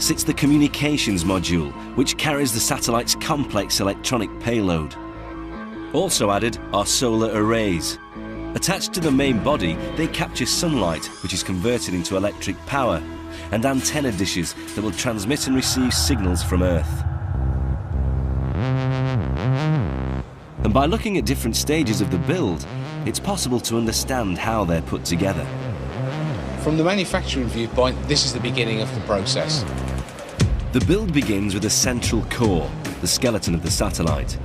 sits the communications module, which carries the satellite's complex electronic payload. Also added are solar arrays. Attached to the main body, they capture sunlight, which is converted into electric power, and antenna dishes that will transmit and receive signals from Earth. And by looking at different stages of the build, it's possible to understand how they're put together. From the manufacturing viewpoint, this is the beginning of the process. The build begins with a central core, the skeleton of the satellite.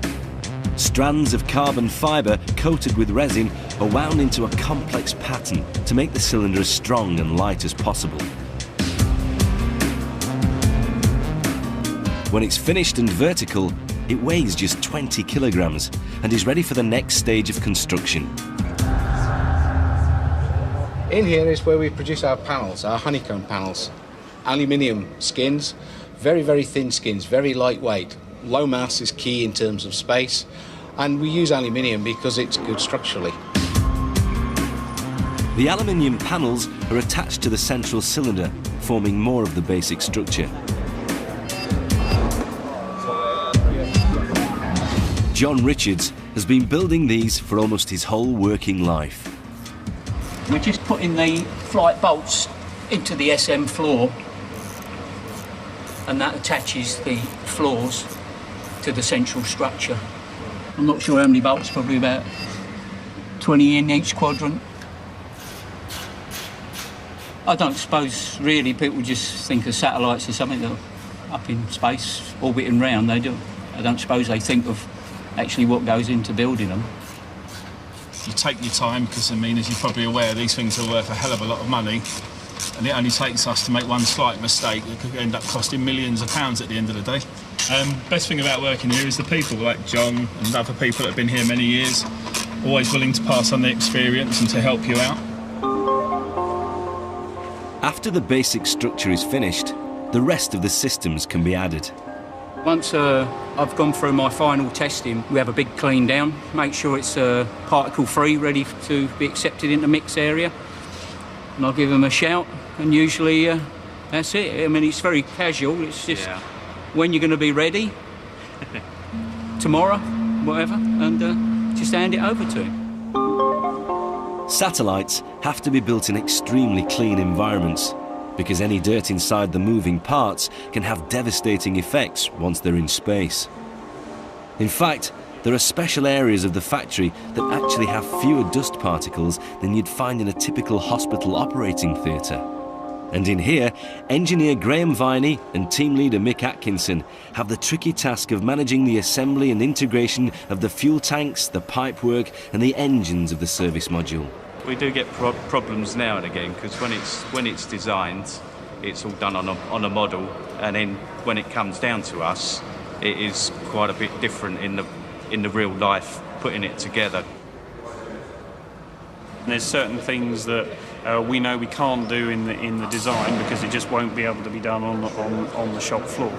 Strands of carbon fibre coated with resin are wound into a complex pattern to make the cylinder as strong and light as possible. When it's finished and vertical, it weighs just 20 kilograms and is ready for the next stage of construction. In here is where we produce our panels, our honeycomb panels. Aluminium skins, very, very thin skins, very lightweight. Low mass is key in terms of space, and we use aluminium because it's good structurally. The aluminium panels are attached to the central cylinder, forming more of the basic structure. John Richards has been building these for almost his whole working life. We're just putting the flight bolts into the SM floor, and that attaches the floors to the central structure. I'm not sure how many bolts, probably about 20 in each quadrant. I don't suppose really people just think of satellites as something that up in space, orbiting round. I don't suppose they think of actually what goes into building them. You take your time because, I mean, as you're probably aware, these things are worth a hell of a lot of money, and it only takes us to make one slight mistake that could end up costing millions of pounds at the end of the day. Best thing about working here is the people like John and other people that have been here many years, always willing to pass on their experience and to help you out. After the basic structure is finished, the rest of the systems can be added. Once I've gone through my final testing, we have a big clean down, make sure it's particle free, ready to be accepted in the mix area. And I'll give them a shout, and usually that's it. I mean, it's very casual, it's just when you're going to be ready, tomorrow, whatever, and just hand it over to him. Satellites have to be built in extremely clean environments, because any dirt inside the moving parts can have devastating effects once they're in space. In fact, there are special areas of the factory that actually have fewer dust particles than you'd find in a typical hospital operating theatre. And in here, engineer Graham Viney and team leader Mick Atkinson have the tricky task of managing the assembly and integration of the fuel tanks, the pipework and the engines of the service module. We do get problems now and again because when it's designed, it's all done on a model, and then when it comes down to us, it is quite a bit different in the real life putting it together. And there's certain things that we know we can't do in the design because it just won't be able to be done on the shop floor.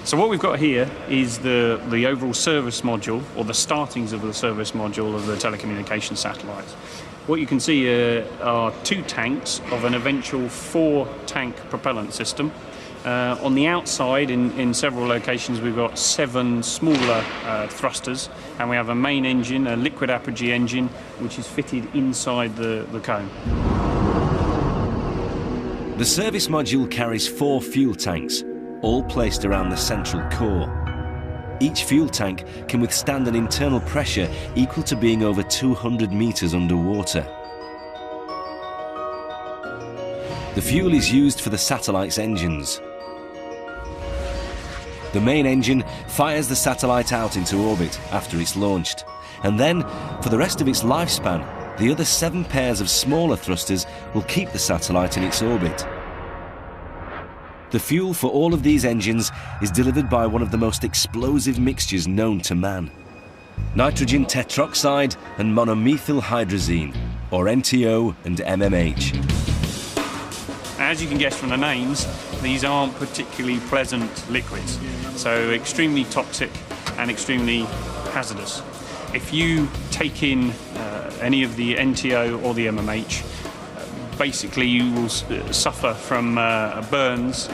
So what we've got here is the overall service module, or the startings of the service module of the telecommunications satellite. What you can see are 2 tanks of an eventual 4-tank propellant system. On the outside, in several locations, we've got 7 smaller thrusters, and we have a main engine, a liquid apogee engine, which is fitted inside the cone. The service module carries 4 fuel tanks, all placed around the central core. Each fuel tank can withstand an internal pressure equal to being over 200 meters underwater. The fuel is used for the satellite's engines. The main engine fires the satellite out into orbit after it's launched, and then, for the rest of its lifespan, the other 7 pairs of smaller thrusters will keep the satellite in its orbit. The fuel for all of these engines is delivered by one of the most explosive mixtures known to man: nitrogen tetroxide and monomethyl hydrazine, or NTO and MMH. As you can guess from the names, these aren't particularly pleasant liquids, so extremely toxic and extremely hazardous. If you take in any of the NTO or the MMH, basically you will suffer from burns,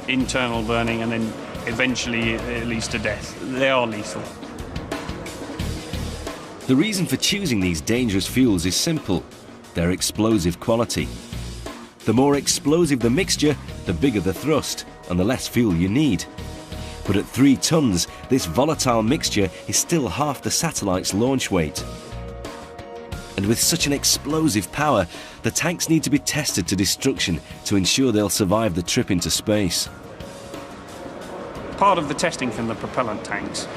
internal burning, and then eventually it leads to death. They are lethal. The reason for choosing these dangerous fuels is simple: their explosive quality. The more explosive the mixture, the bigger the thrust and the less fuel you need. But at 3 tons, this volatile mixture is still half the satellite's launch weight. And with such an explosive power, the tanks need to be tested to destruction to ensure they'll survive the trip into space. Part of the testing from the propellant tanks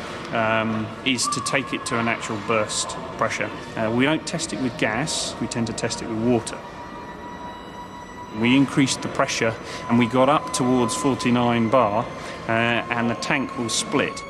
is to take it to an actual burst pressure. We don't test it with gas, we tend to test it with water. We increased the pressure and we got up towards 49 bar and the tank will split.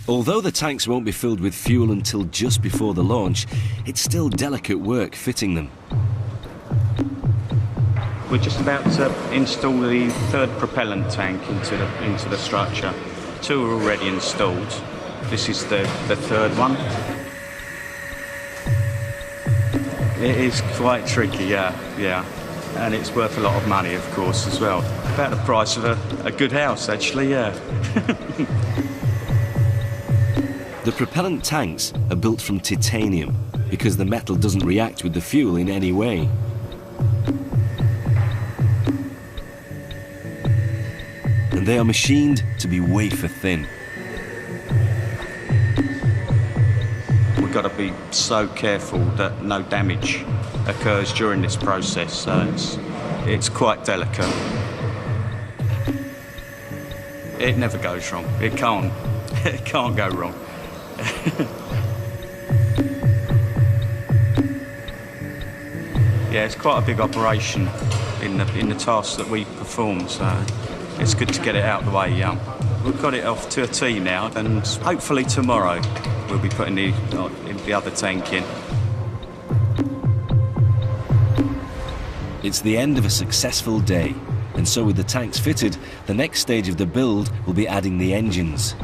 Although the tanks won't be filled with fuel until just before the launch, it's still delicate work fitting them. We're just about to install the 3rd propellant tank into the structure. 2 are already installed. This is the 3rd one. It is quite tricky, yeah. And it's worth a lot of money, of course, as well. About the price of a good house, actually, yeah. The propellant tanks are built from titanium because the metal doesn't react with the fuel in any way. And they are machined to be wafer thin. We've got to be so careful that no damage occurs during this process, so it's quite delicate. It never goes wrong. It can't go wrong. Yeah, it's quite a big operation in the tasks that we perform, so it's good to get it out of the way. We've got it off to a T now, and hopefully tomorrow we'll be putting the other tank in. It's the end of a successful day, and so with the tanks fitted, the next stage of the build will be adding the engines.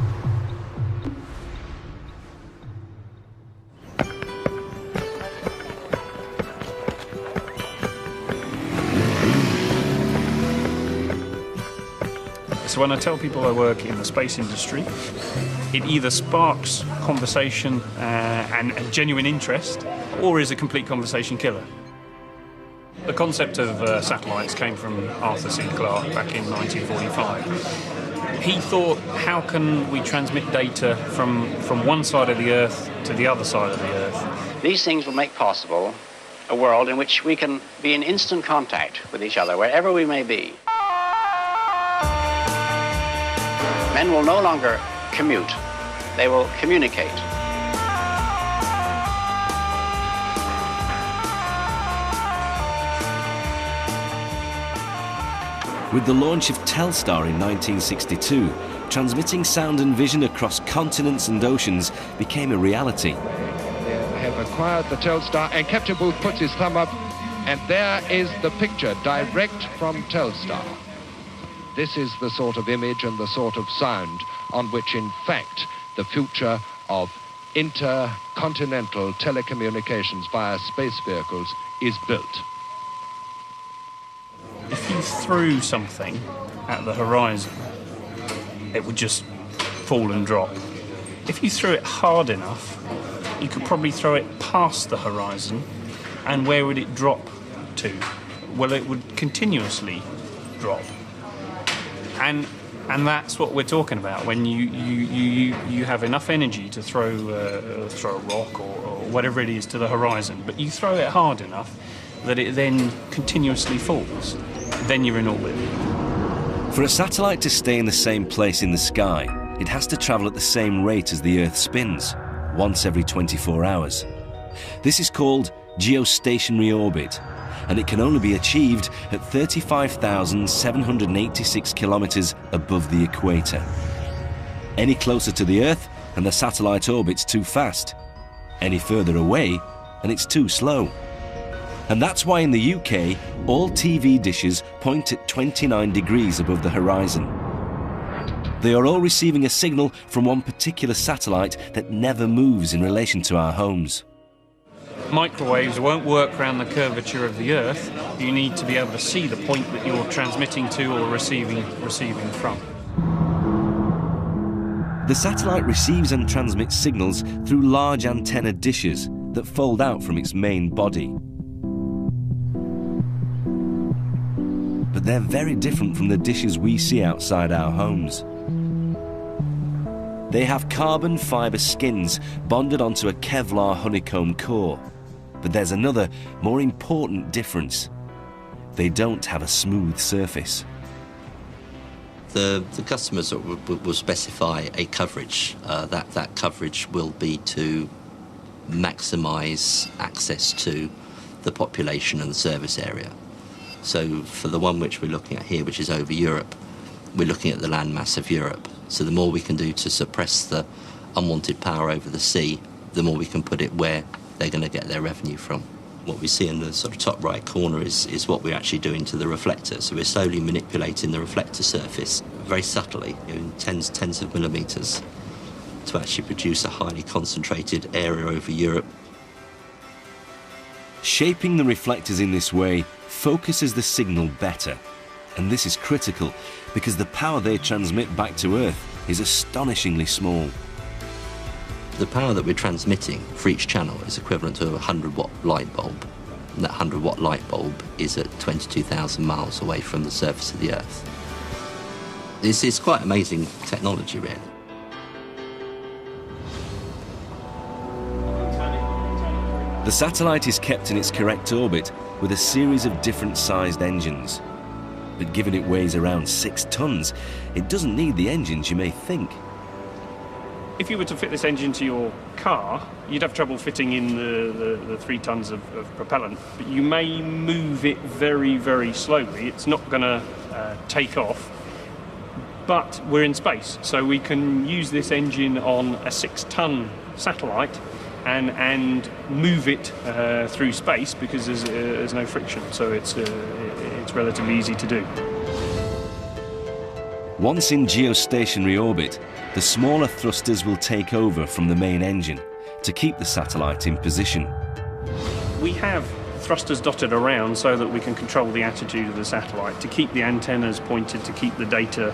So when I tell people I work in the space industry, it either sparks conversation and genuine interest, or is a complete conversation killer. The concept of satellites came from Arthur C. Clarke back in 1945. He thought, how can we transmit data from one side of the Earth to the other side of the Earth? These things will make possible a world in which we can be in instant contact with each other, wherever we may be. Men will no longer commute, they will communicate. With the launch of Telstar in 1962, transmitting sound and vision across continents and oceans became a reality. They have acquired the Telstar, and Captain Booth puts his thumb up, and there is the picture direct from Telstar. This is the sort of image and the sort of sound on which, in fact, the future of intercontinental telecommunications via space vehicles is built. If you threw something at the horizon, it would just fall and drop. If you threw it hard enough, you could probably throw it past the horizon, and where would it drop to? Well, it would continuously drop. And that's what we're talking about when you have enough energy to throw a rock or whatever it is to the horizon, but you throw it hard enough that it then continuously falls. Then you're in orbit. For a satellite to stay in the same place in the sky, it has to travel at the same rate as the Earth spins, once every 24 hours. This is called geostationary orbit, and it can only be achieved at 35,786 kilometers above the equator. Any closer to the Earth, and the satellite orbits too fast. Any further away, and it's too slow. And that's why in the UK, all TV dishes point at 29 degrees above the horizon. They are all receiving a signal from one particular satellite that never moves in relation to our homes. Microwaves won't work around the curvature of the Earth. You need to be able to see the point that you're transmitting to or receiving from. The satellite receives and transmits signals through large antenna dishes that fold out from its main body. But they're very different from the dishes we see outside our homes. They have carbon fibre skins bonded onto a Kevlar honeycomb core. But there's another, more important difference. They don't have a smooth surface. The customers will specify a coverage. That coverage will be to maximise access to the population and the service area. So for the one which we're looking at here, which is over Europe, we're looking at the landmass of Europe. So the more we can do to suppress the unwanted power over the sea, the more we can put it where they're going to get their revenue from. What we see in the sort of top right corner is what we're actually doing to the reflector. So we're slowly manipulating the reflector surface very subtly, in tens of millimetres, to actually produce a highly concentrated area over Europe. Shaping the reflectors in this way focuses the signal better. And this is critical because the power they transmit back to Earth is astonishingly small. The power that we're transmitting for each channel is equivalent to a 100-watt light bulb. And that 100-watt light bulb is at 22,000 miles away from the surface of the Earth. This is quite amazing technology, really. The satellite is kept in its correct orbit with a series of different sized engines. But given it weighs around 6 tons, it doesn't need the engines you may think. If you were to fit this engine to your car, you'd have trouble fitting in the 3 tons of propellant, but you may move it very, very slowly. It's not going to take off, but we're in space, so we can use this engine on a 6-ton satellite and move it through space because there's no friction, so it's relatively easy to do. Once in geostationary orbit, the smaller thrusters will take over from the main engine to keep the satellite in position. We have thrusters dotted around so that we can control the attitude of the satellite, to keep the antennas pointed, to keep the data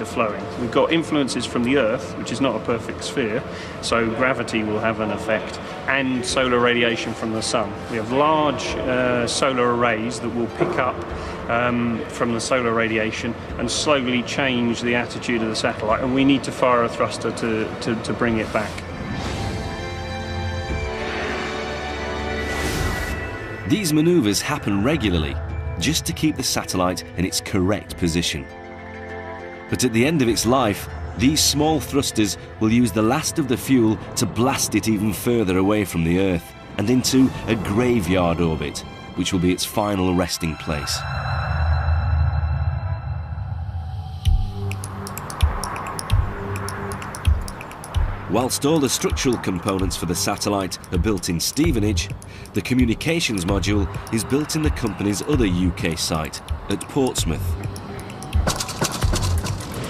flowing. We've got influences from the Earth, which is not a perfect sphere, so gravity will have an effect, and solar radiation from the sun. We have large solar arrays that will pick up from the solar radiation and slowly change the attitude of the satellite, and we need to fire a thruster to bring it back. These manoeuvres happen regularly, just to keep the satellite in its correct position. But at the end of its life, these small thrusters will use the last of the fuel to blast it even further away from the Earth and into a graveyard orbit, which will be its final resting place. Whilst all the structural components for the satellite are built in Stevenage, the communications module is built in the company's other UK site at Portsmouth.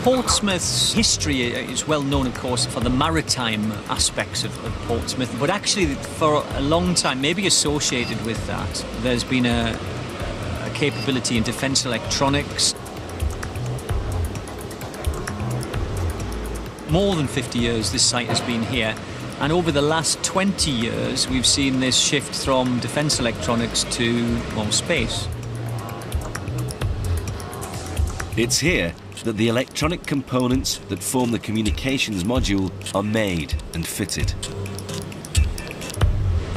Portsmouth's history is well known, of course, for the maritime aspects of Portsmouth, but actually for a long time, maybe associated with that, there's been a capability in defence electronics. More than 50 years this site has been here, and over the last 20 years we've seen this shift from defence electronics to, well, space. It's here that the electronic components that form the communications module are made and fitted.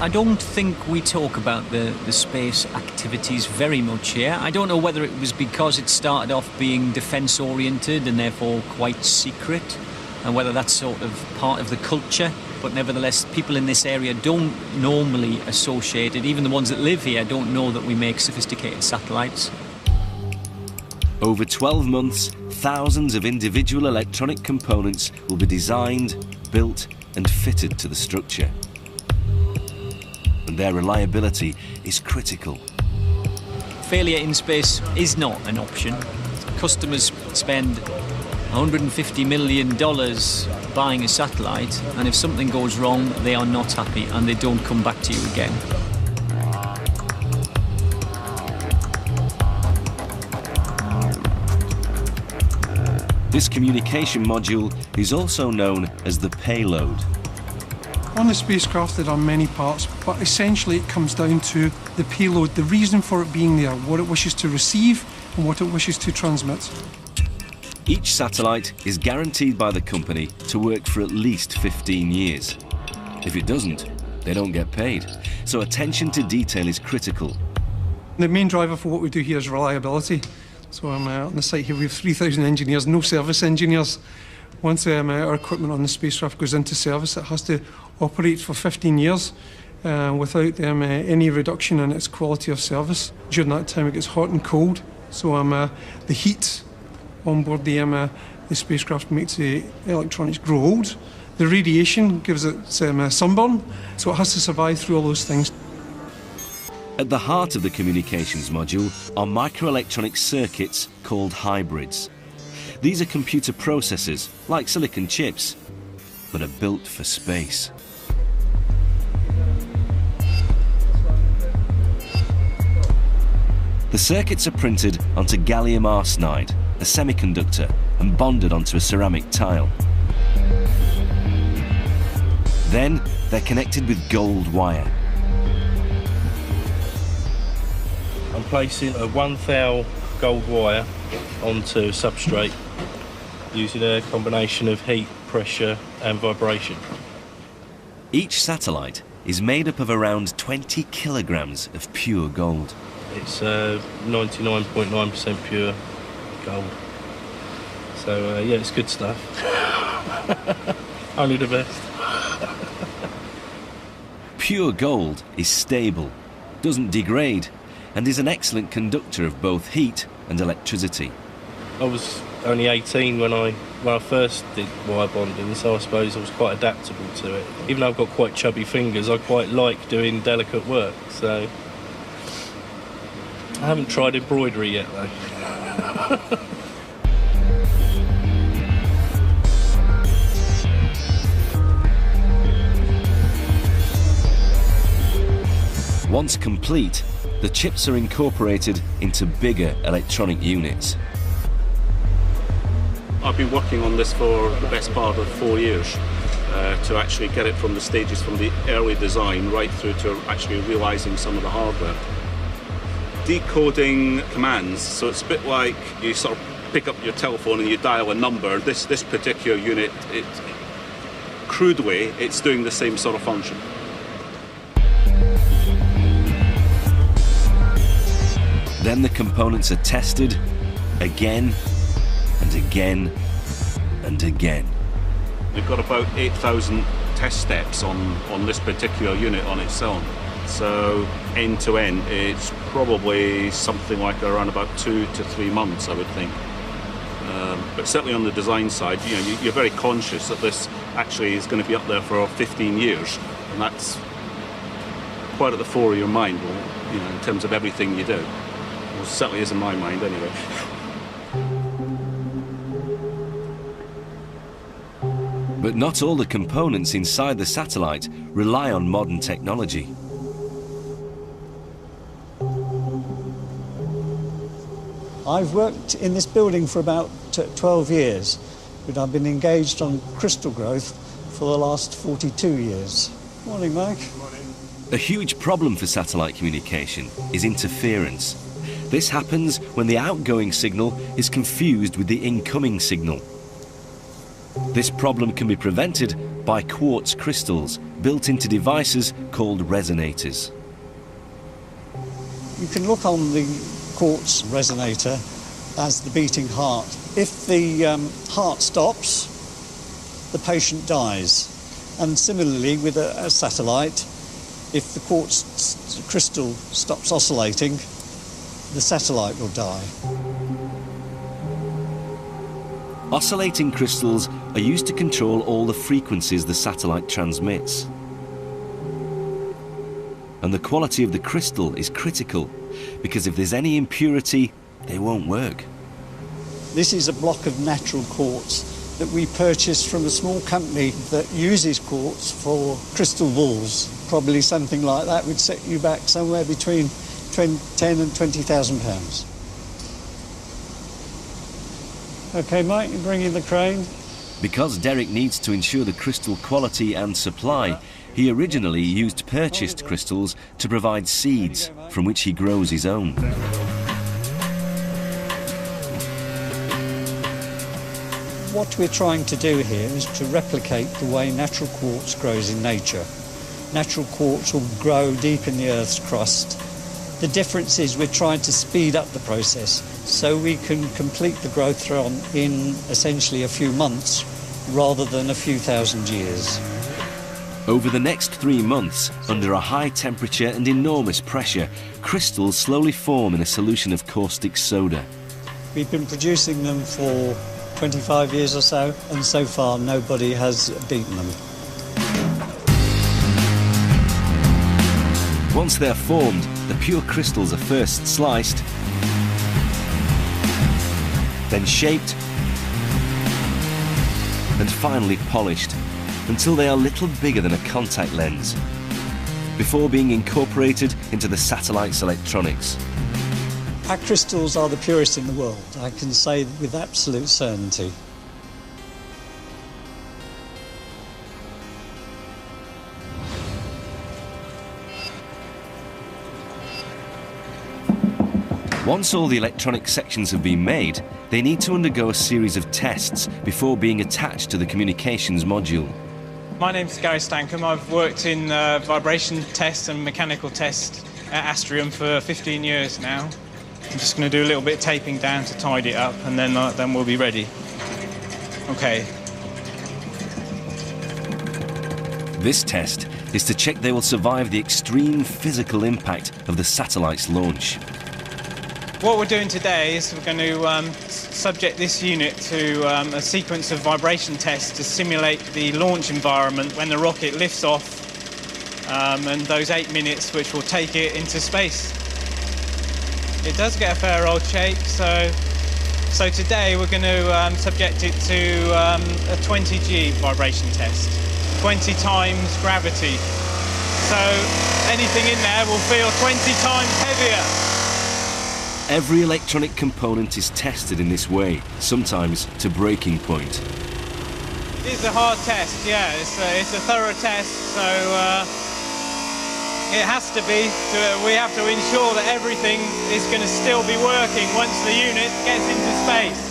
I don't think we talk about the space activities very much here. I don't know whether it was because it started off being defence oriented and therefore quite secret, and whether that's sort of part of the culture, but nevertheless people in this area don't normally associate it. Even the ones that live here don't know that we make sophisticated satellites. Over 12 months, thousands of individual electronic components will be designed, built and fitted to the structure. And their reliability is critical. Failure in space is not an option. Customers spend $150 million buying a satellite, and if something goes wrong, they are not happy and they don't come back to you again. This communication module is also known as the payload. On the spacecraft there are many parts, but essentially it comes down to the payload, the reason for it being there, what it wishes to receive and what it wishes to transmit. Each satellite is guaranteed by the company to work for at least 15 years. If it doesn't, they don't get paid. So attention to detail is critical. The main driver for what we do here is reliability. So on the site here we have 3,000 engineers, no service engineers. Once our equipment on the spacecraft goes into service, it has to operate for 15 years without any reduction in its quality of service. During that time it gets hot and cold, so the heat on board the spacecraft makes the electronics grow old. The radiation gives it sunburn, so it has to survive through all those things. At the heart of the communications module are microelectronic circuits called hybrids. These are computer processors, like silicon chips, but are built for space. The circuits are printed onto gallium arsenide, a semiconductor, and bonded onto a ceramic tile. Then they're connected with gold wire. I'm placing a 1 thou gold wire onto substrate using a combination of heat, pressure and vibration. Each satellite is made up of around 20 kilograms of pure gold. It's 99.9% pure gold. So yeah, it's good stuff. Only the best. Pure gold is stable, doesn't degrade, and is an excellent conductor of both heat and electricity. I was only 18 when I first did wire bonding, so I suppose I was quite adaptable to it. Even though I've got quite chubby fingers, I quite like doing delicate work, so I haven't tried embroidery yet though. Once complete, the chips are incorporated into bigger electronic units. I've been working on this for the best part of 4 years to actually get it from the stages from the early design right through to actually realising some of the hardware. Decoding commands, so it's a bit like you sort of pick up your telephone and you dial a number. This particular unit, crudely, it's doing the same sort of function. Then the components are tested again and again and again. We've got about 8,000 test steps on this particular unit on its own. So end to end, it's probably something like around about 2 to 3 months, I would think. But certainly on the design side, you know, you're very conscious that this actually is going to be up there for 15 years, and that's quite at the fore of your mind, you know, in terms of everything you do. Well, certainly is in my mind, anyway. But not all the components inside the satellite rely on modern technology. I've worked in this building for about 12 years, but I've been engaged on crystal growth for the last 42 years. Morning, Mike. Morning. A huge problem for satellite communication is interference. This happens when the outgoing signal is confused with the incoming signal. This problem can be prevented by quartz crystals built into devices called resonators. You can look on the quartz resonator as the beating heart. If the heart stops, the patient dies. And similarly with a satellite, if the quartz crystal stops oscillating, the satellite will die. Oscillating crystals are used to control all the frequencies the satellite transmits. And the quality of the crystal is critical, because if there's any impurity, they won't work. This is a block of natural quartz that we purchased from a small company that uses quartz for crystal balls. Probably something like that would set you back somewhere between 10 and £20,000. OK, Mike, you bring in the crane. Because Derek needs to ensure the crystal quality and supply, he originally used purchased crystals to provide seeds from which he grows his own. What we're trying to do here is to replicate the way natural quartz grows in nature. Natural quartz will grow deep in the Earth's crust. The difference is we're trying to speed up the process so we can complete the growth run in essentially a few months rather than a few thousand years. Over the next 3 months, under a high temperature and enormous pressure, crystals slowly form in a solution of caustic soda. We've been producing them for 25 years or so, and so far nobody has beaten them. Once they're formed, the pure crystals are first sliced, then shaped, and finally polished, until they are little bigger than a contact lens, before being incorporated into the satellite's electronics. Our crystals are the purest in the world, I can say with absolute certainty. Once all the electronic sections have been made, they need to undergo a series of tests before being attached to the communications module. My name's Gary Stankham. I've worked in vibration test and mechanical test at Astrium for 15 years now. I'm just going to do a little bit of taping down to tidy it up, and then we'll be ready. OK. This test is to check they will survive the extreme physical impact of the satellite's launch. What we're doing today is we're going to subject this unit to a sequence of vibration tests to simulate the launch environment when the rocket lifts off, and those 8 minutes which will take it into space. It does get a fair old shake, so today we're going to subject it to a 20G vibration test, 20 times gravity. So anything in there will feel 20 times heavier. Every electronic component is tested in this way, sometimes to breaking point. It is a hard test, yeah. It's a thorough test, so it has to be. We have to ensure that everything is going to still be working once the unit gets into space.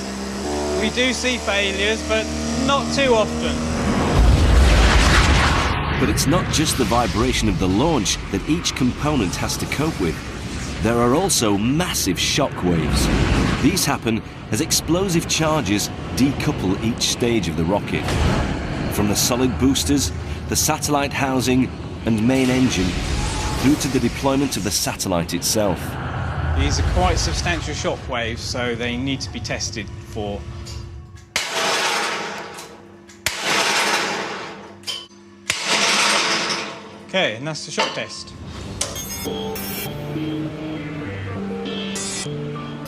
We do see failures, but not too often. But it's not just the vibration of the launch that each component has to cope with. There are also massive shock waves. These happen as explosive charges decouple each stage of the rocket. From the solid boosters, the satellite housing and main engine, through to the deployment of the satellite itself. These are quite substantial shock waves, so they need to be tested for. Okay, and that's the shock test.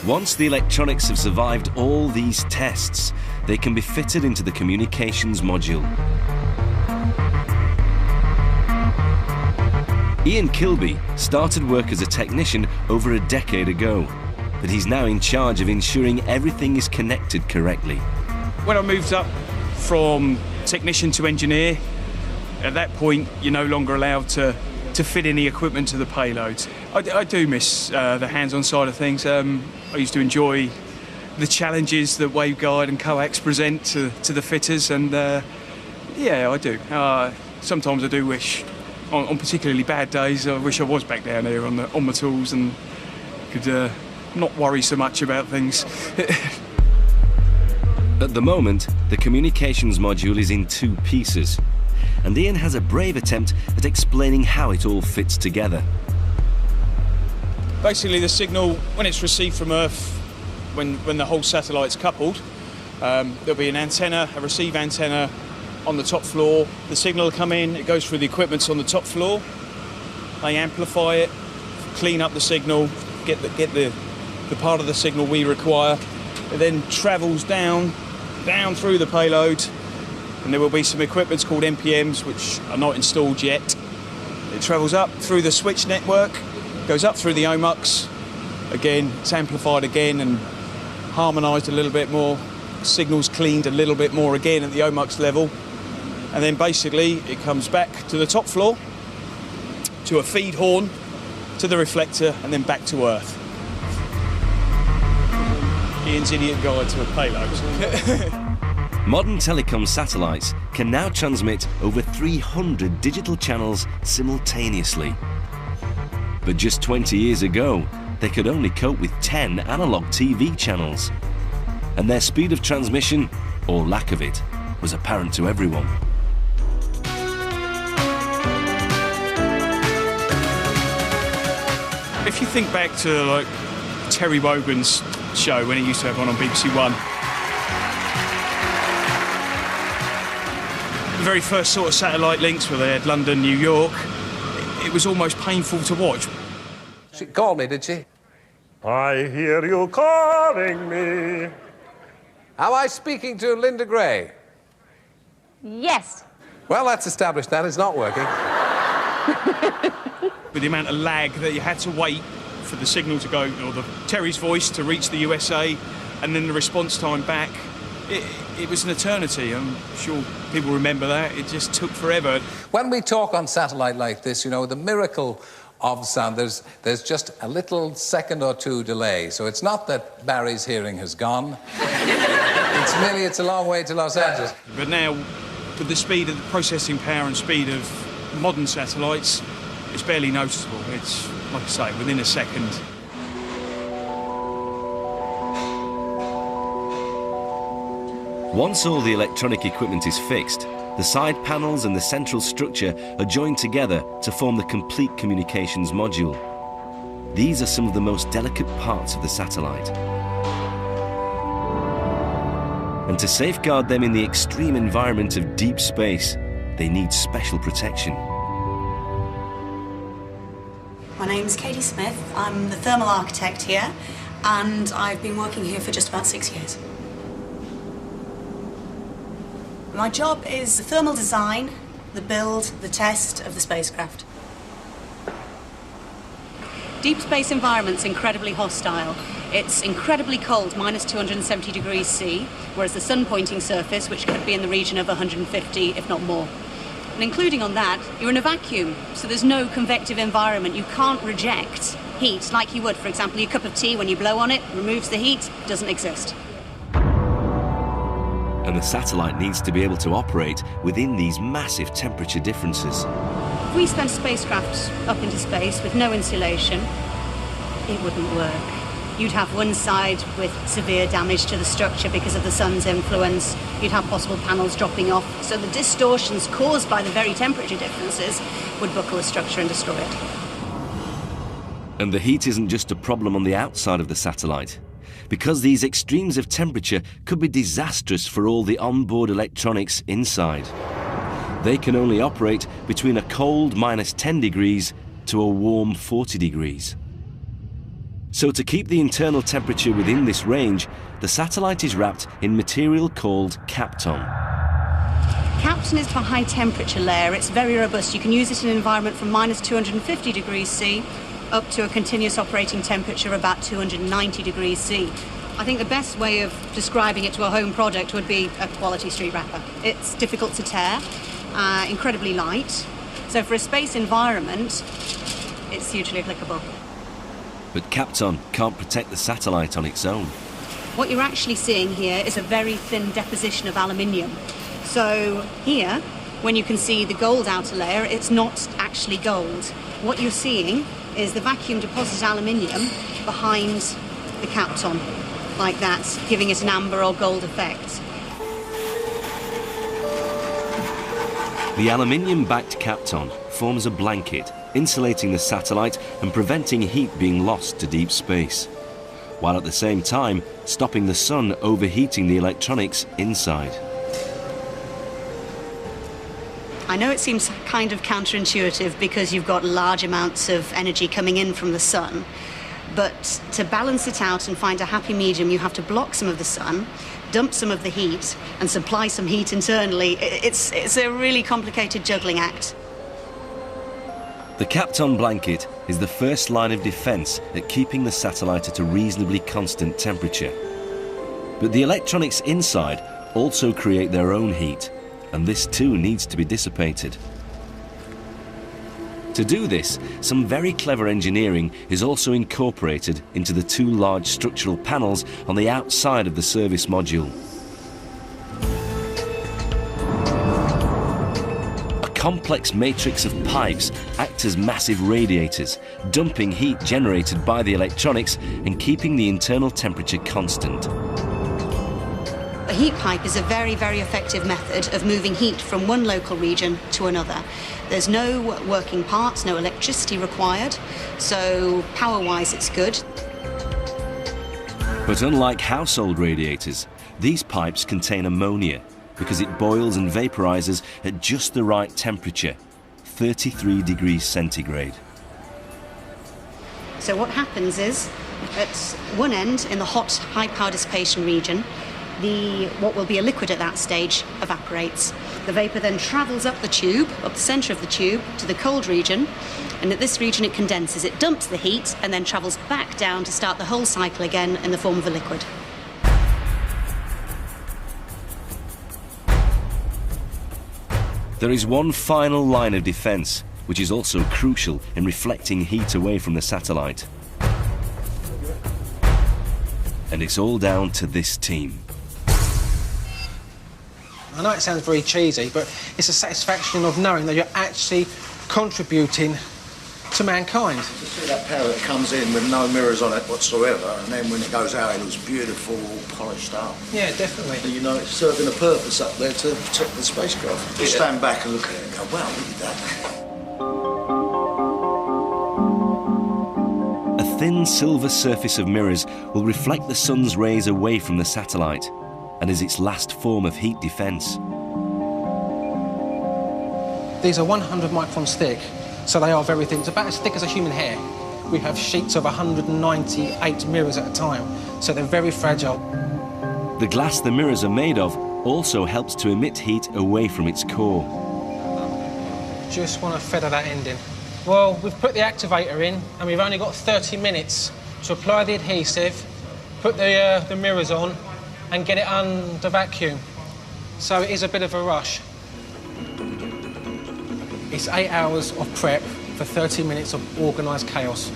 Once the electronics have survived all these tests, they can be fitted into the communications module. Ian Kilby started work as a technician over a decade ago, but he's now in charge of ensuring everything is connected correctly. When I moved up from technician to engineer, at that point you're no longer allowed to fit any equipment to the payloads. I do miss the hands-on side of things. I used to enjoy the challenges that waveguide and coax present to the fitters, and yeah, I do. Sometimes I do wish, on particularly bad days, I wish I was back down here on the tools and could not worry so much about things. At the moment, the communications module is in 2 pieces, and Ian has a brave attempt at explaining how it all fits together. Basically, the signal, when it's received from Earth, when the whole satellite's coupled, There'll be an antenna, a receive antenna on the top floor. The signal will come in, it goes through the equipment on the top floor. They amplify it, clean up the signal, get the part of the signal we require. It then travels down through the payload, and there will be some equipments called MPMs which are not installed yet. It travels up through the switch network, goes up through the OMUX. Again, it's amplified again and harmonised a little bit more. Signals cleaned a little bit more again at the OMUX level. And then basically it comes back to the top floor, to a feed horn, to the reflector, and then back to Earth. Ian's idiot guide to a payload. Modern telecom satellites can now transmit over 300 digital channels simultaneously. But just 20 years ago, they could only cope with 10 analog TV channels. And their speed of transmission, or lack of it, was apparent to everyone. If you think back to like Terry Wogan's show when he used to have one on BBC One, the very first sort of satellite links where they had London, New York, it was almost painful to watch. She called me, did she? I hear you calling me. Am I speaking to Linda Gray? Yes. Well, let's establish that it's not working. With the amount of lag that you had to wait for the signal to go, or the Terry's voice to reach the USA, and then the response time back, it was an eternity. I'm sure people remember that. It just took forever. When we talk on satellite like this, you know, the miracle of sound, there's just a little second or two delay. So it's not that Barry's hearing has gone. It's a long way to Los Angeles. But now, with the speed of the processing power and speed of modern satellites, it's barely noticeable. It's, like I say, within a second. Once all the electronic equipment is fixed, the side panels and the central structure are joined together to form the complete communications module. These are some of the most delicate parts of the satellite. And to safeguard them in the extreme environment of deep space, they need special protection. My name's Katie Smith. I'm the thermal architect here, and I've been working here for just about 6 years. My job is the thermal design, the build, the test of the spacecraft. Deep space environment's incredibly hostile. It's incredibly cold, minus 270 degrees C, whereas the sun-pointing surface, which could be in the region of 150, if not more. And including on that, you're in a vacuum, so there's no convective environment. You can't reject heat like you would, for example, your cup of tea, when you blow on it, removes the heat, doesn't exist. And the satellite needs to be able to operate within these massive temperature differences. If we sent spacecraft up into space with no insulation, it wouldn't work. You'd have one side with severe damage to the structure because of the sun's influence. You'd have possible panels dropping off. So the distortions caused by the very temperature differences would buckle the structure and destroy it. And the heat isn't just a problem on the outside of the satellite, because these extremes of temperature could be disastrous for all the onboard electronics inside. They can only operate between a cold minus 10 degrees to a warm 40 degrees. So to keep the internal temperature within this range, the satellite is wrapped in material called Kapton. Kapton is for high temperature layer. It's very robust. You can use it in an environment from minus 250 degrees C up to a continuous operating temperature of about 290 degrees C. I think the best way of describing it to a home product would be a quality street wrapper. It's difficult to tear, incredibly light. So for a space environment, it's hugely applicable. But Kapton can't protect the satellite on its own. What you're actually seeing here is a very thin deposition of aluminium. So here, when you can see the gold outer layer, it's not actually gold. What you're seeing is the vacuum deposited aluminium behind the Kapton, like that, giving it an amber or gold effect. The aluminium-backed Kapton forms a blanket, insulating the satellite and preventing heat being lost to deep space. while at the same time stopping the sun overheating the electronics inside. I know it seems kind of counterintuitive because you've got large amounts of energy coming in from the sun, but to balance it out and find a happy medium, you have to block some of the sun, dump some of the heat, and supply some heat internally. It's a really complicated juggling act. The Kapton blanket is the first line of defence at keeping the satellite at a reasonably constant temperature. But the electronics inside also create their own heat, and this too needs to be dissipated. To do this, some very clever engineering is also incorporated into the two large structural panels on the outside of the service module. A complex matrix of pipes act as massive radiators, dumping heat generated by the electronics and keeping the internal temperature constant. A heat pipe is a very, very effective method of moving heat from one local region to another. There's no working parts, no electricity required, so power-wise it's good. But unlike household radiators, these pipes contain ammonia because it boils and vaporizes at just the right temperature, 33 degrees centigrade. So what happens is, at one end, in the hot, high-power dissipation region, what will be a liquid at that stage evaporates. The vapour then travels up the tube, up the centre of the tube, to the cold region, and at this region it condenses, it dumps the heat, and then travels back down to start the whole cycle again in the form of a liquid. There is one final line of defence, which is also crucial in reflecting heat away from the satellite. And it's all down to this team. I know it sounds very cheesy, but it's a satisfaction of knowing that you're actually contributing to mankind. To see that power that comes in with no mirrors on it whatsoever, and then when it goes out, it looks beautiful, all polished up. Yeah, definitely. And you know it's serving a purpose up there to protect the spacecraft. You stand back and look at it and go, wow, look at that. A thin silver surface of mirrors will reflect the sun's rays away from the satellite, and is its last form of heat defence. These are 100 microns thick, so they are very thin. It's about as thick as a human hair. We have sheets of 198 mirrors at a time, so they're very fragile. The glass the mirrors are made of also helps to emit heat away from its core. Just want to feather that end in. Well, we've put the activator in, and we've only got 30 minutes to apply the adhesive, put the mirrors on, and get it under vacuum. So it is a bit of a rush. It's 8 hours of prep for 30 minutes of organised chaos.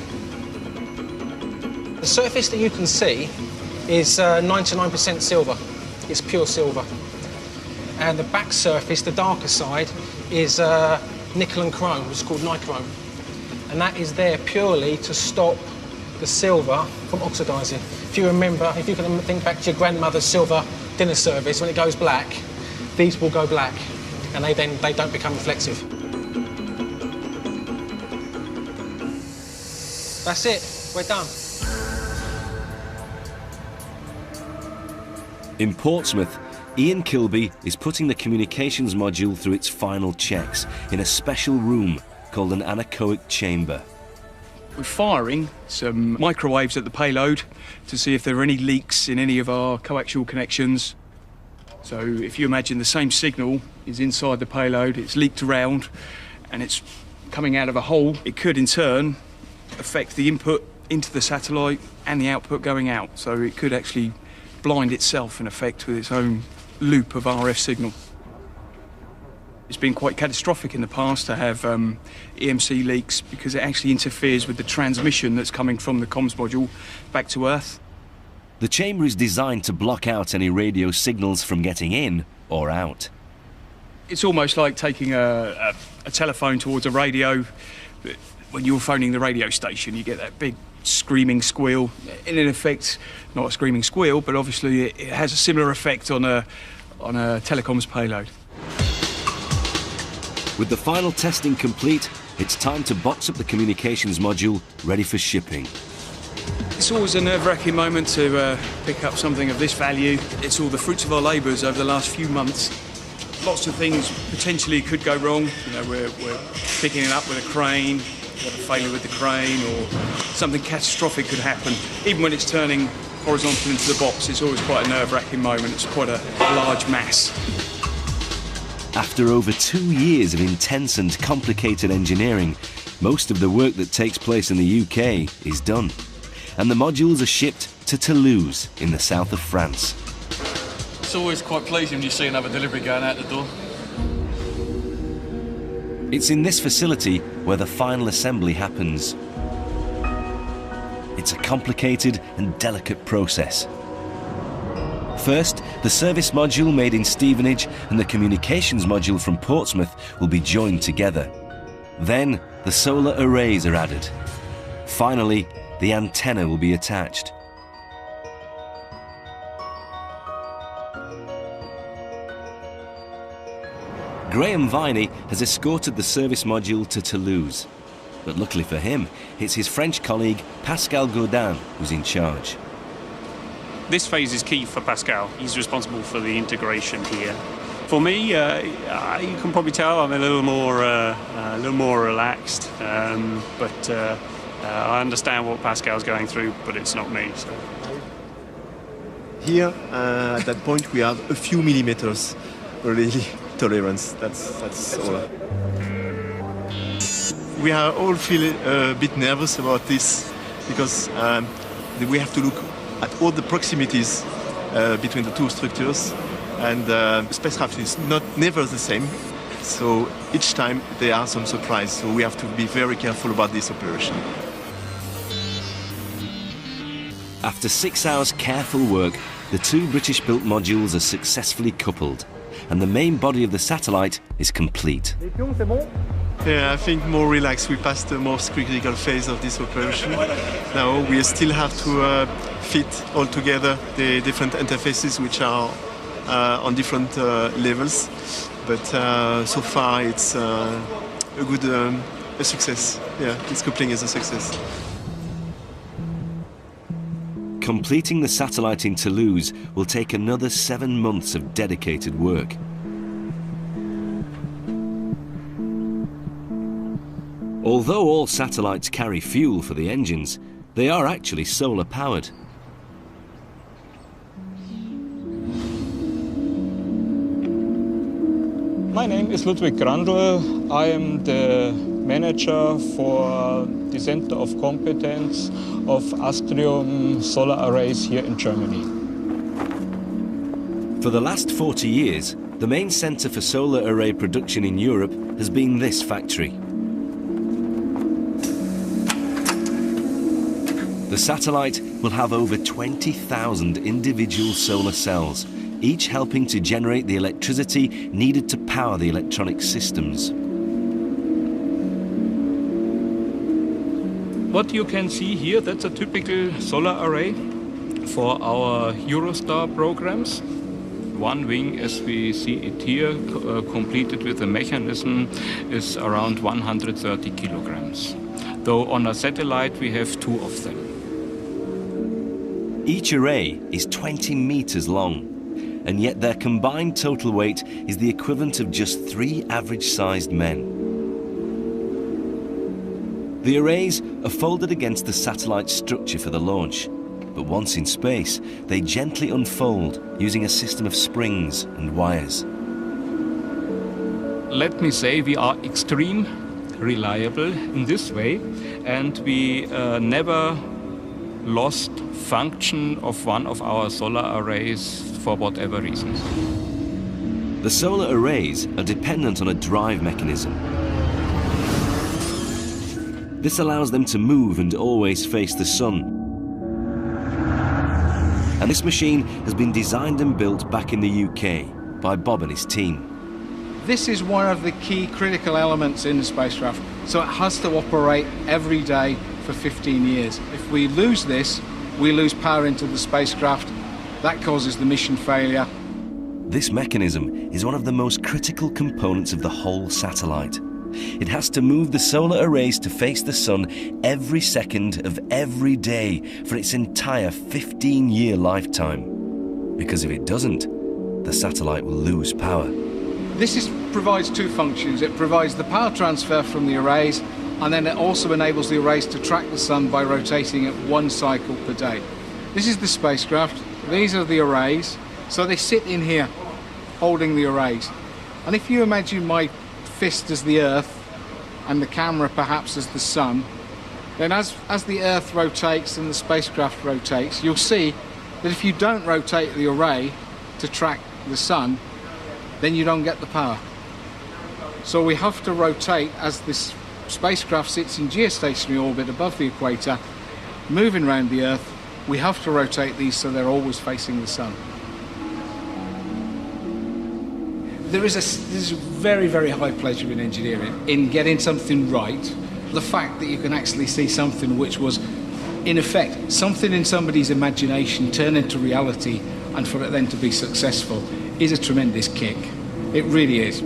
The surface that you can see is 99% silver. It's pure silver. And the back surface, the darker side, is nickel and chrome, which is called nichrome. And that is there purely to stop the silver from oxidising. If you remember, if you can think back to your grandmother's silver dinner service, when it goes black, these will go black, and they don't become reflective. That's it, we're done. In Portsmouth, Ian Kilby is putting the communications module through its final checks in a special room called an anechoic chamber. We're firing some microwaves at the payload to see if there are any leaks in any of our coaxial connections. So if you imagine the same signal is inside the payload, it's leaked around and it's coming out of a hole, it could in turn affect the input into the satellite and the output going out. So it could actually blind itself in effect with its own loop of RF signal. It's been quite catastrophic in the past to have EMC leaks because it actually interferes with the transmission that's coming from the comms module back to Earth. The chamber is designed to block out any radio signals from getting in or out. It's almost like taking a telephone towards a radio. When you're phoning the radio station, you get that big screaming squeal. In effect, not a screaming squeal, but obviously it has a similar effect on a telecoms payload. With the final testing complete, it's time to box up the communications module ready for shipping. It's always a nerve-wracking moment to pick up something of this value. It's all the fruits of our labours over the last few months. Lots of things potentially could go wrong. You know, we're picking it up with a crane, we have a failure with the crane, or something catastrophic could happen. Even when it's turning horizontal into the box, it's always quite a nerve-wracking moment. It's quite a large mass. After over 2 years of intense and complicated engineering, most of the work that takes place in the UK is done, and the modules are shipped to Toulouse in the south of France. It's always quite pleasing when you see another delivery going out the door. It's in this facility where the final assembly happens. It's a complicated and delicate process. First, the service module made in Stevenage and the communications module from Portsmouth will be joined together. Then, the solar arrays are added. Finally, the antenna will be attached. Graham Viney has escorted the service module to Toulouse. But luckily for him, it's his French colleague Pascal Gaudin who's in charge. This phase is key for Pascal. He's responsible for the integration here. For me, you can probably tell I'm a little more relaxed, but I understand what Pascal's going through, but it's not me. So. Here, at that point, we have a few millimeters really tolerance. That's all. We are all feeling a bit nervous about this because we have to look at all the proximities between the two structures, and spacecraft is never the same. So each time there are some surprises. So we have to be very careful about this operation. After 6 hours careful work, the two British-built modules are successfully coupled, and the main body of the satellite is complete. Yeah, I think more relaxed. We passed the most critical phase of this operation. Now we still have to fit all together the different interfaces which are on different levels. But so far it's a good a success. Yeah, this coupling is a success. Completing the satellite in Toulouse will take another 7 months of dedicated work. Although all satellites carry fuel for the engines, they are actually solar powered. My name is Ludwig Grandl. I am the manager for the Center of Competence of Astrium Solar Arrays here in Germany. For the last 40 years, the main centre for solar array production in Europe has been this factory. The satellite will have over 20,000 individual solar cells, each helping to generate the electricity needed to power the electronic systems. What you can see here, that's a typical solar array for our Eurostar programs. One wing, as we see it here, completed with a mechanism, is around 130 kilograms. Though on a satellite we have 2 of them. Each array is 20 meters long, and yet their combined total weight is the equivalent of just 3 average-sized men. The arrays are folded against the satellite structure for the launch, but once in space, they gently unfold using a system of springs and wires. Let me say we are extreme reliable in this way, and we never lost function of one of our solar arrays for whatever reasons. The solar arrays are dependent on a drive mechanism. This allows them to move and always face the sun. And this machine has been designed and built back in the UK by Bob and his team. This is one of the key critical elements in the spacecraft, so it has to operate every day for 15 years. If we lose this, we lose power into the spacecraft. That causes the mission failure. This mechanism is one of the most critical components of the whole satellite, It has to move the solar arrays to face the sun every second of every day for its entire 15-year lifetime. Because if it doesn't, the satellite will lose power. This provides two functions. It provides the power transfer from the arrays, and then it also enables the arrays to track the sun by rotating it one cycle per day. This is the spacecraft. These are the arrays. So they sit in here, holding the arrays. And if you imagine my fist as the Earth and the camera perhaps as the sun, then as the Earth rotates and the spacecraft rotates, you'll see that if you don't rotate the array to track the sun, then you don't get the power. So we have to rotate as this spacecraft sits in geostationary orbit above the equator, moving around the Earth. We have to rotate these so they're always facing the sun. There's a very, very high pleasure in engineering, in getting something right. The fact that you can actually see something which was, in effect, something in somebody's imagination turn into reality, and for it then to be successful, is a tremendous kick. It really is.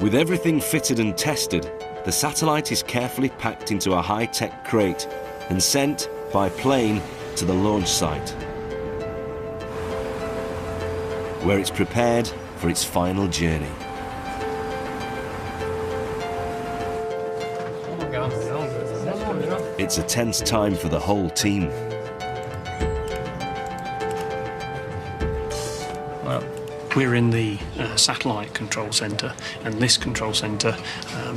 With everything fitted and tested, the satellite is carefully packed into a high-tech crate and sent by plane to the launch site, where it's prepared for its final journey. It's a tense time for the whole team. We're in the satellite control centre, and this control centre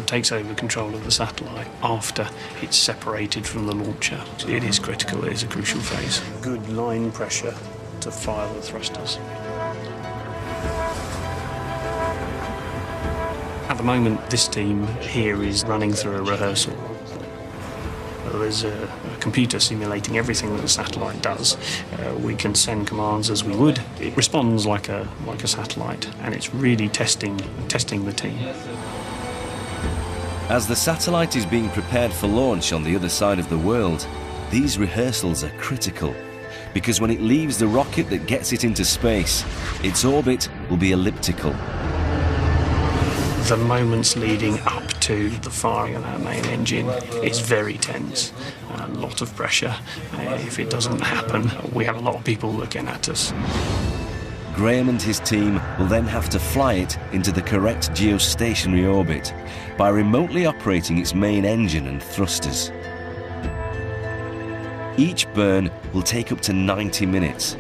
takes over control of the satellite after it's separated from the launcher. It is critical, it is a crucial phase. Good line pressure to fire the thrusters. At the moment, this team here is running through a rehearsal. There's a computer simulating everything that the satellite does. We can send commands as we would. It responds like a satellite, and it's really testing the team. As the satellite is being prepared for launch on the other side of the world, these rehearsals are critical, because when it leaves the rocket that gets it into space, its orbit will be elliptical. The moments leading up to the firing of that main engine is very tense. A lot of pressure. If it doesn't happen, we have a lot of people looking at us. Graham and his team will then have to fly it into the correct geostationary orbit by remotely operating its main engine and thrusters. Each burn will take up to 90 minutes,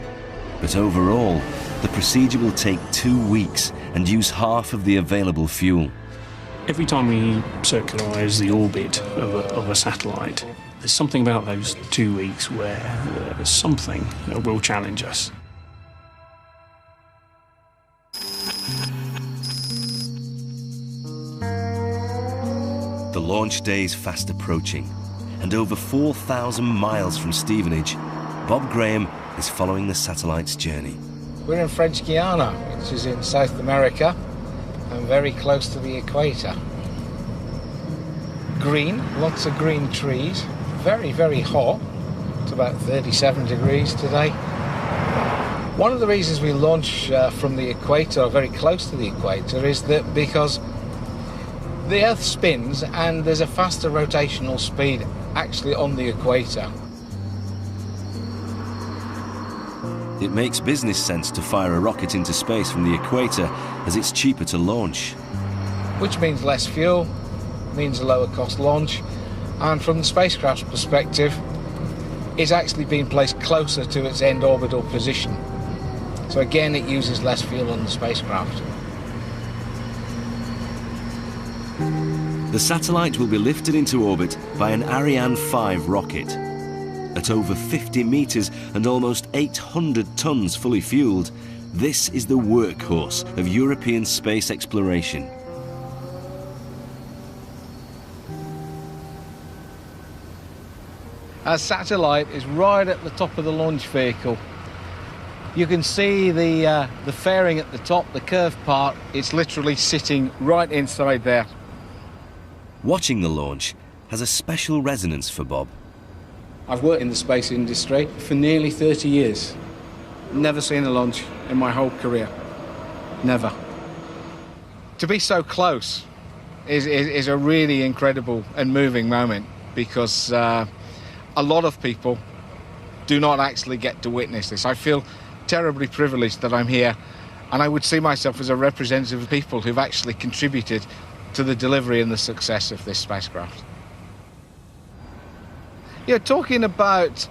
but overall, the procedure will take 2 weeks and use half of the available fuel. Every time we circularise the orbit of a satellite, there's something about those 2 weeks where something will challenge us. The launch day is fast approaching, and over 4,000 miles from Stevenage, Bob Graham is following the satellite's journey. We're in French Guiana, which is in South America, and very close to the equator. Green, lots of green trees, very, very hot. It's about 37 degrees today. One of the reasons we launch from the equator, or very close to the equator, is that because the Earth spins and there's a faster rotational speed actually on the equator. It makes business sense to fire a rocket into space from the equator, as it's cheaper to launch. Which means less fuel, means a lower cost launch, and from the spacecraft's perspective, it's actually being placed closer to its end orbital position. So again, it uses less fuel on the spacecraft. The satellite will be lifted into orbit by an Ariane 5 rocket. At over 50 metres and almost 800 tonnes fully fuelled, this is the workhorse of European space exploration. Our satellite is right at the top of the launch vehicle. You can see the fairing at the top, the curved part. It's literally sitting right inside there. Watching the launch has a special resonance for Bob. I've worked in the space industry for nearly 30 years. Never seen a launch in my whole career. Never. To be so close is a really incredible and moving moment, because a lot of people do not actually get to witness this. I feel terribly privileged that I'm here, and I would see myself as a representative of people who've actually contributed to the delivery and the success of this spacecraft. You're talking about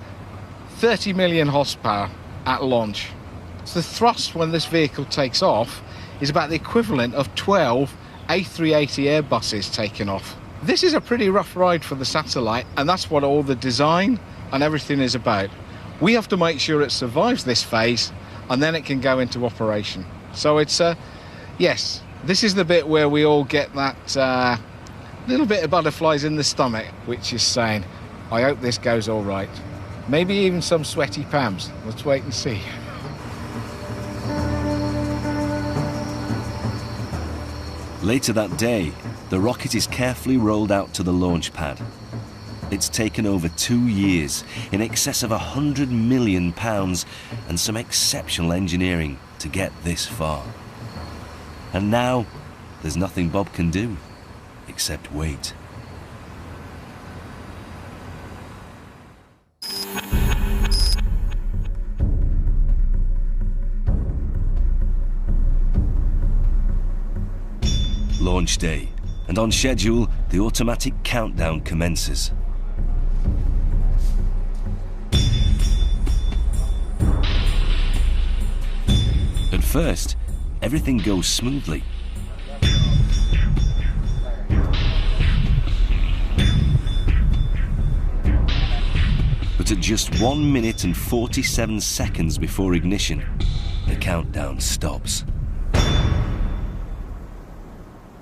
30 million horsepower at launch. So the thrust when this vehicle takes off is about the equivalent of 12 A380 Airbuses taking off. This is a pretty rough ride for the satellite, and that's what all the design and everything is about. We have to make sure it survives this phase, and then it can go into operation. So it's, yes, this is the bit where we all get that little bit of butterflies in the stomach, which is saying, I hope this goes all right. Maybe even some sweaty palms. Let's wait and see. Later that day, the rocket is carefully rolled out to the launch pad. It's taken over 2 years, in excess of £100 million, and some exceptional engineering to get this far. And now, there's nothing Bob can do, except wait. Launch day, and on schedule, the automatic countdown commences. At first, everything goes smoothly. But at just 1 minute and 47 seconds before ignition, the countdown stops.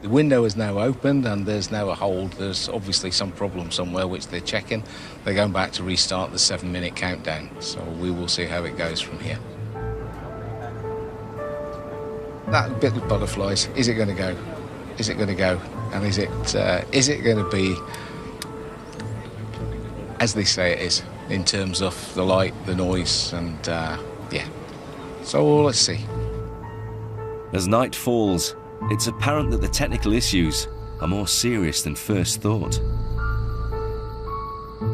The window is now opened and there's now a hold. There's obviously some problem somewhere which they're checking. They're going back to restart the 7-minute countdown. So we will see how it goes from here. That bit of butterflies, is it going to go? Is it going to go? And is it going to be as they say it is, in terms of the light, the noise, and yeah. So let's see. As night falls, it's apparent that the technical issues are more serious than first thought.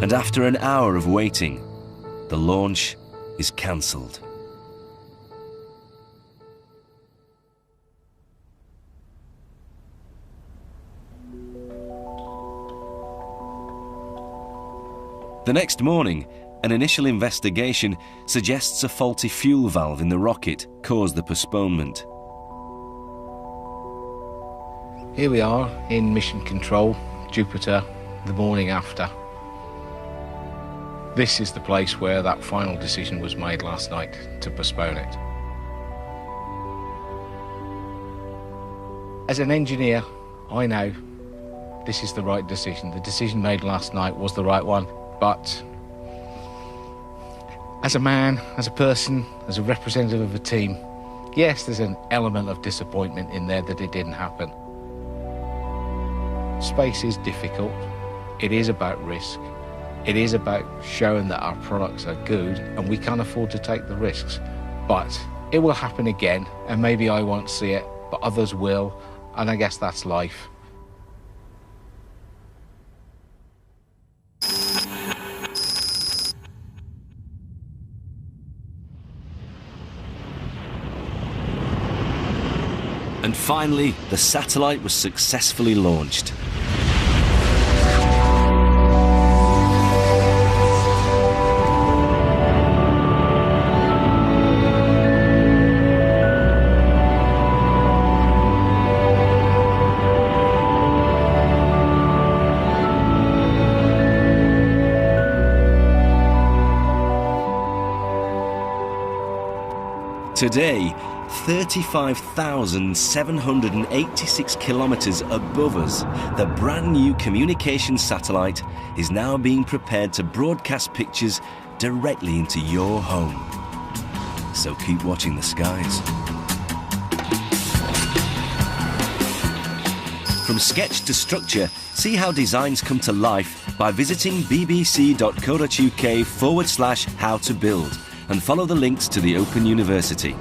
And after an hour of waiting, the launch is cancelled. The next morning, an initial investigation suggests a faulty fuel valve in the rocket caused the postponement. Here we are in Mission Control, Jupiter, the morning after. This is the place where that final decision was made last night to postpone it. As an engineer, I know this is the right decision. The decision made last night was the right one, but as a man, as a person, as a representative of a team, yes, there's an element of disappointment in there that it didn't happen. Space is difficult. It is about risk. It is about showing that our products are good and we can't afford to take the risks. But it will happen again, and maybe I won't see it, but others will, and I guess that's life. And finally, the satellite was successfully launched. Today, 35,786 kilometers above us, the brand new communications satellite is now being prepared to broadcast pictures directly into your home. So keep watching the skies. From sketch to structure, see how designs come to life by visiting bbc.co.uk/how-to-build and follow the links to the Open University.